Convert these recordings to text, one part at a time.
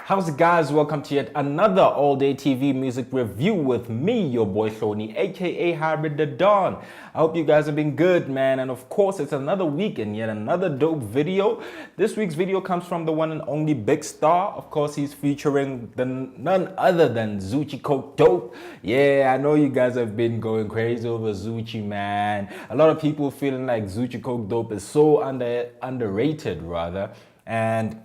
How's it, guys? Welcome to yet another all-day TV music review with me, your boy Shoni, aka Hybrid the Dawn. I hope you guys have been good, man. And of course, it's another week and yet another dope video. This week's video comes from the one and only Big Star. Of course, he's featuring none other than Zoocci Coke Dope. Yeah, I know you guys have been going crazy over Zoocci, man. A lot of people feeling like Zoocci Coke Dope is so underrated, rather. And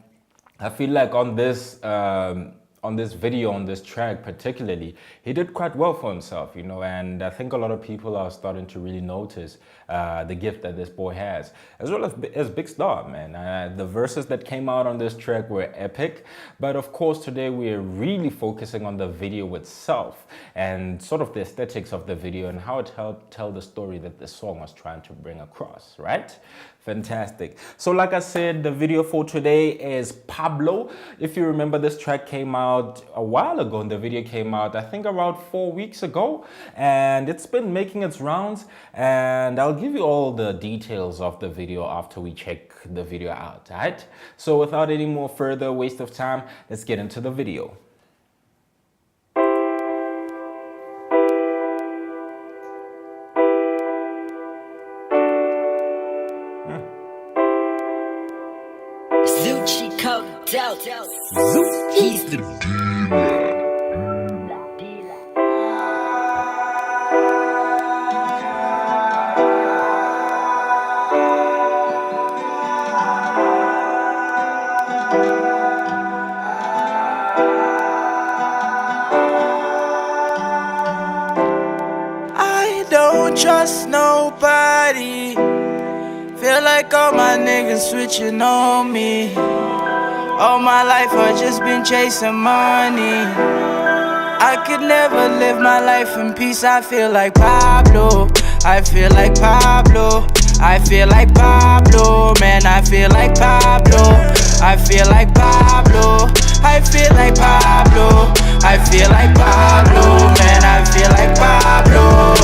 I feel like on this video, on this track particularly, he did quite well for himself, you know, and I think a lot of people are starting to really notice the gift that this boy has, as well as Big Star, man. The verses that came out on this track were epic, but of course today we're really focusing on the video itself and sort of the aesthetics of the video and how it helped tell the story that the song was trying to bring across, right? Fantastic. So like I said, the video for today is Pablo. If you remember, this track came out a while ago and the video came out, I think around 4 weeks ago, and it's been making its rounds, and I'll give you all the details of the video after we check the video out, right? So without any more further waste of time, let's get into the video. Zoocci coked out. He's the I don't trust nobody. Feel like all my niggas switching on me. All my life I just been chasing money. I could never live my life in peace. I feel like Pablo. I feel like Pablo. I feel like Pablo. Man, I feel like Pablo. I feel like Pablo. I feel like Pablo. I feel like Pablo. Man, I feel like Pablo.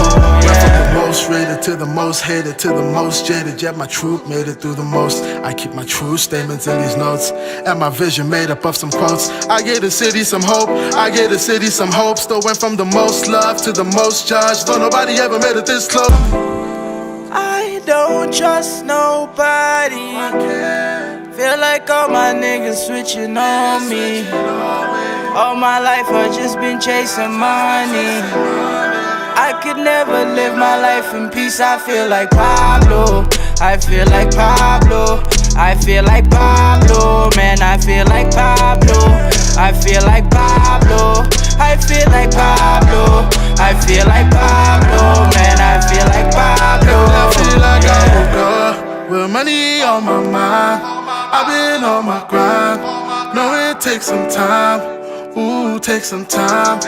From the most rated to the most hated to the most jaded, yet my truth made it through the most. I keep my true statements in these notes, and my vision made up of some quotes. I gave the city some hope, I gave the city some hope. Still went from the most loved to the most judged, though nobody ever made it this close. I don't trust nobody. Feel like all my niggas switching on me. All my life I just been chasing money. I could never live my life in peace. I feel like Pablo. I feel like Pablo. I feel like Pablo. Man, I feel like Pablo. I feel like Pablo. I feel like Pablo. I feel like Pablo. Man, I feel like Pablo. I feel like I woke up with money on my mind. I've been on my grind. Know it takes some time. Ooh, take some time.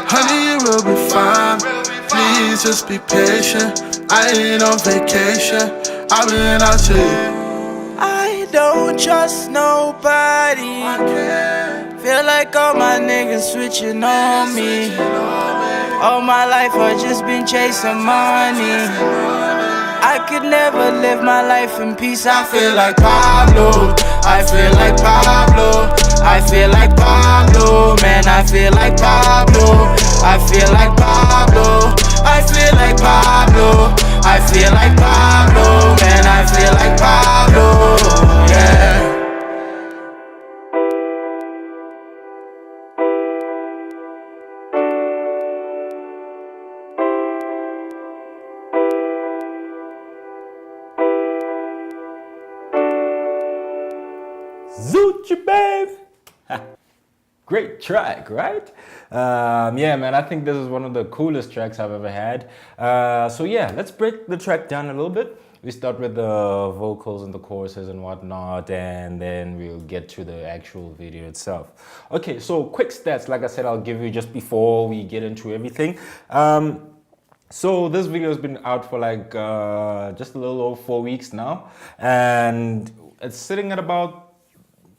Honey, you will be fine. Please just be patient. I ain't on vacation. I've been out here. I don't trust nobody. Feel like all my niggas switching on me. All my life I just been chasing money. I could never live my life in peace. I feel like Pablo. I feel like Pablo. I feel like Pablo. Man, I feel like Pablo. I feel like Pablo. I feel like Pablo. I feel like Pablo. Man, I feel like Pablo. Yeah. Zoocci, babe! Great track, right? Yeah, man, I think this is one of the coolest tracks I've ever had. So yeah, let's break the track down a little bit. We start with the vocals and the choruses and whatnot, and then we'll get to the actual video itself. Okay, so quick stats, like I said, I'll give you just before we get into everything. So this video has been out for like just a little over 4 weeks now, and it's sitting at about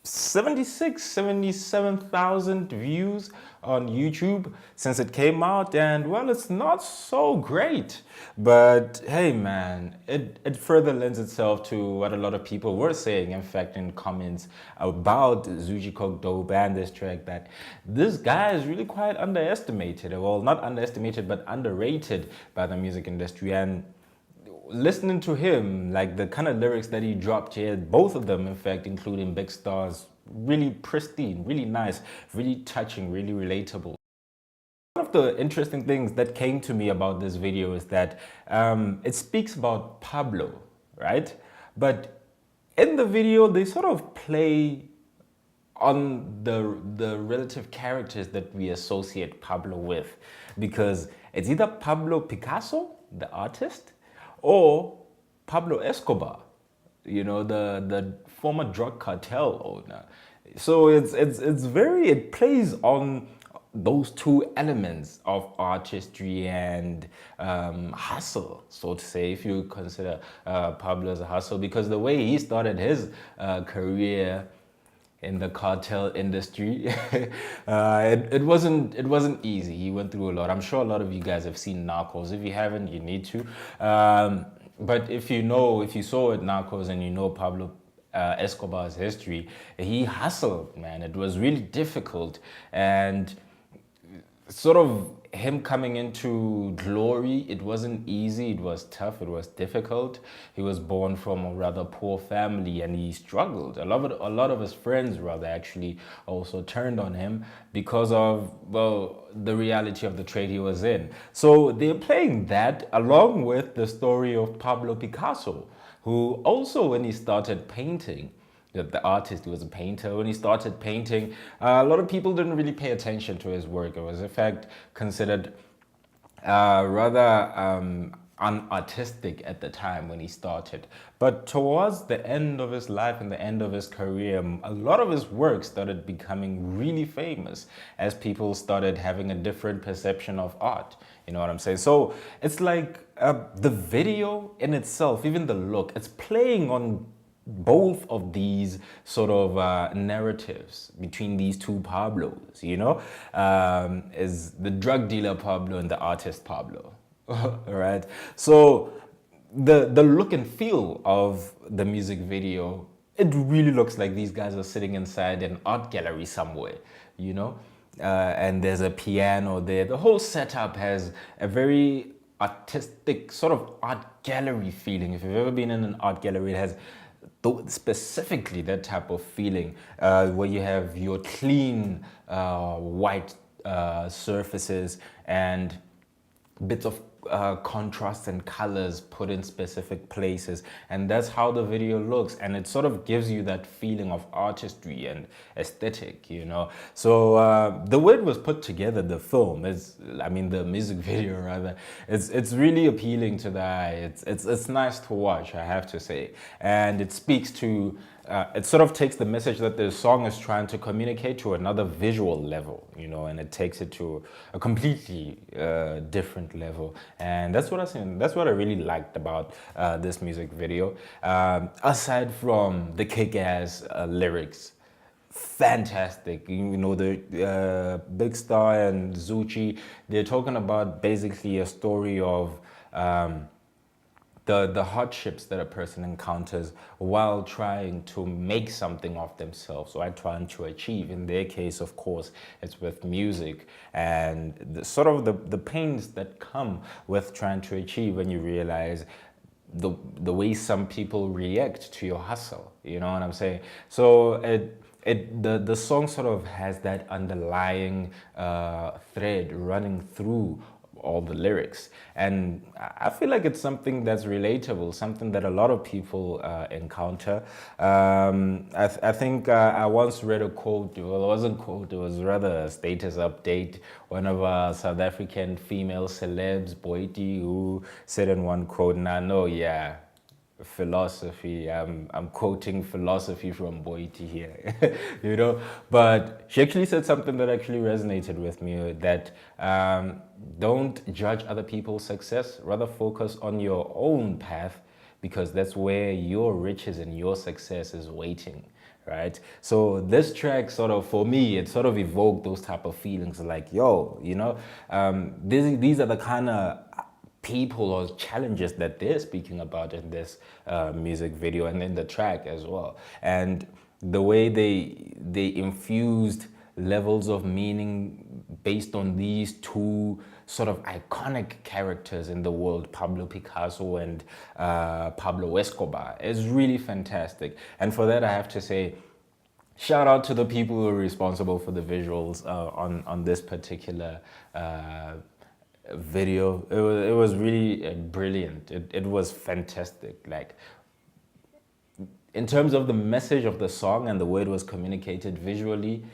77,000 views on YouTube since it came out, and well, it's not so great, but hey man, it further lends itself to what a lot of people were saying, in fact, in comments about Zoocci Dope and this track, that this guy is really quite underestimated, well, not underestimated but underrated by the music industry. And listening to him, like the kind of lyrics that he dropped here, both of them, in fact, including Big Stars, really pristine, really nice, really touching, really relatable. One of the interesting things that came to me about this video is that it speaks about Pablo, right? But in the video, they sort of play on the relative characters that we associate Pablo with, because it's either Pablo Picasso, the artist, or Pablo Escobar, you know, the former drug cartel owner. So it plays on those two elements of artistry and hustle, so to say, if you consider Pablo as a hustle, because the way he started his career in the cartel industry, it wasn't easy. He went through a lot. I'm sure a lot of you guys have seen Narcos. If you haven't, you need to. But if you saw it, Narcos, and you know Pablo Escobar's history, he hustled, man. It was really difficult, and sort of him coming into glory, it wasn't easy, it was tough, it was difficult. He was born from a rather poor family and he struggled. A lot of his friends rather actually also turned on him because of, well, the reality of the trade he was in. So they're playing that along with the story of Pablo Picasso, who also, when he started painting, the artist, he was a painter. When he started painting, a lot of people didn't really pay attention to his work. It was, in fact, considered rather unartistic at the time when he started. But towards the end of his life and the end of his career, a lot of his work started becoming really famous as people started having a different perception of art. You know what I'm saying? So it's like the video in itself, even the look, it's playing on both of these sort of narratives between these two Pablos, you know, is the drug dealer Pablo and the artist Pablo. All right. So the look and feel of the music video, it really looks like these guys are sitting inside an art gallery somewhere, you know, and there's a piano there. The whole setup has a very artistic sort of art gallery feeling. If you've ever been in an art gallery, it has specifically that type of feeling where you have your clean white surfaces and bits of contrast and colors put in specific places, and that's how the video looks, and it sort of gives you that feeling of artistry and aesthetic, you know. So the way it was put together, the film the music video rather, it's really appealing to the eye. It's nice to watch, I have to say, and it speaks to it sort of takes the message that the song is trying to communicate to another visual level, you know, and it takes it to a completely different level. And that's what I really liked about this music video. Aside from the kick-ass lyrics, fantastic. You know, the Big Star and Zoocci, they're talking about basically a story of the hardships that a person encounters while trying to make something of themselves, or trying to achieve. In their case, of course, it's with music, and the pains that come with trying to achieve when you realize the way some people react to your hustle. You know what I'm saying? So the song sort of has that underlying thread running through all the lyrics, and I feel like it's something that's relatable, something that a lot of people encounter. I think I once read a quote. Well, it wasn't a quote, it was rather a status update. One of our South African female celebs, Boiti, who said in one quote, and I know, yeah, philosophy, I'm quoting philosophy from Boiti here, you know, but she actually said something that actually resonated with me, that don't judge other people's success, rather focus on your own path, because that's where your riches and your success is waiting, right? So this track sort of, for me, it sort of evoked those type of feelings like, yo, you know, these are the kind of people or challenges that they're speaking about in this music video and in the track as well. And the way they infused levels of meaning based on these two sort of iconic characters in the world, Pablo Picasso and Pablo Escobar, is really fantastic. And for that, I have to say, shout out to the people who are responsible for the visuals on this particular video. It was really brilliant. It was fantastic. Like, in terms of the message of the song and the way it was communicated visually,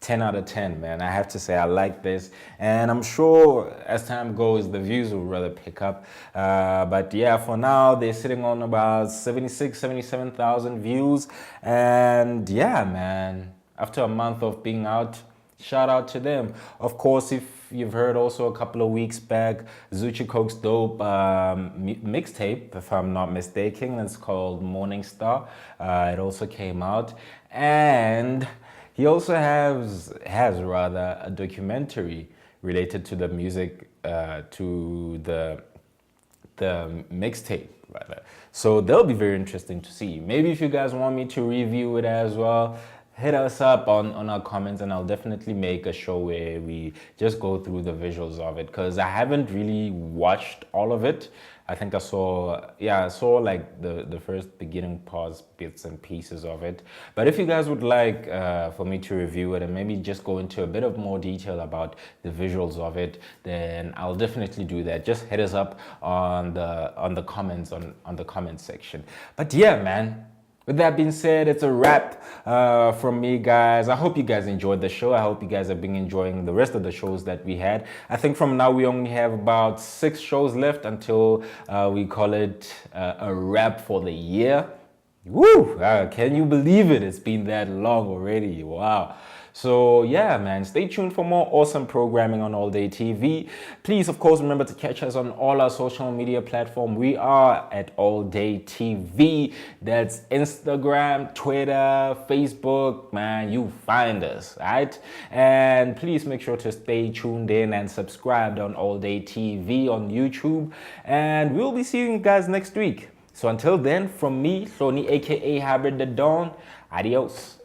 10 out of 10, man. I have to say I like this, and I'm sure as time goes the views will rather pick up, but yeah, for now they're sitting on about 77,000 views. And yeah, man, after a month of being out, shout out to them. Of course, if you've heard also a couple of weeks back, Zoocci Coke's Dope mixtape, if I'm not mistaken, it's called Morning Star. It also came out, and he also has rather a documentary related to the music, to the mixtape rather. So that'll be very interesting to see. Maybe if you guys want me to review it as well, hit us up on our comments, and I'll definitely make a show where we just go through the visuals of it, because I haven't really watched all of it. I think I saw like the first beginning parts, bits and pieces of it. But if you guys would like for me to review it and maybe just go into a bit of more detail about the visuals of it, then I'll definitely do that. Just hit us up on the comments on the comment section. But yeah, man, with that being said, it's a wrap from me, guys. I hope you guys enjoyed the show. I hope you guys have been enjoying the rest of the shows that we had. I think from now we only have about 6 shows left until we call it a wrap for the year. Woo! Can you believe it? It's been that long already. Wow. So yeah, man, stay tuned for more awesome programming on All Day TV. Please, of course, remember to catch us on all our social media platforms. We are at All Day TV. That's Instagram, Twitter, Facebook, man, you find us, right? And please make sure to stay tuned in and subscribed on All Day TV on YouTube. And we'll be seeing you guys next week. So until then, from me, Sony, aka Hybrid the Dawn, adios.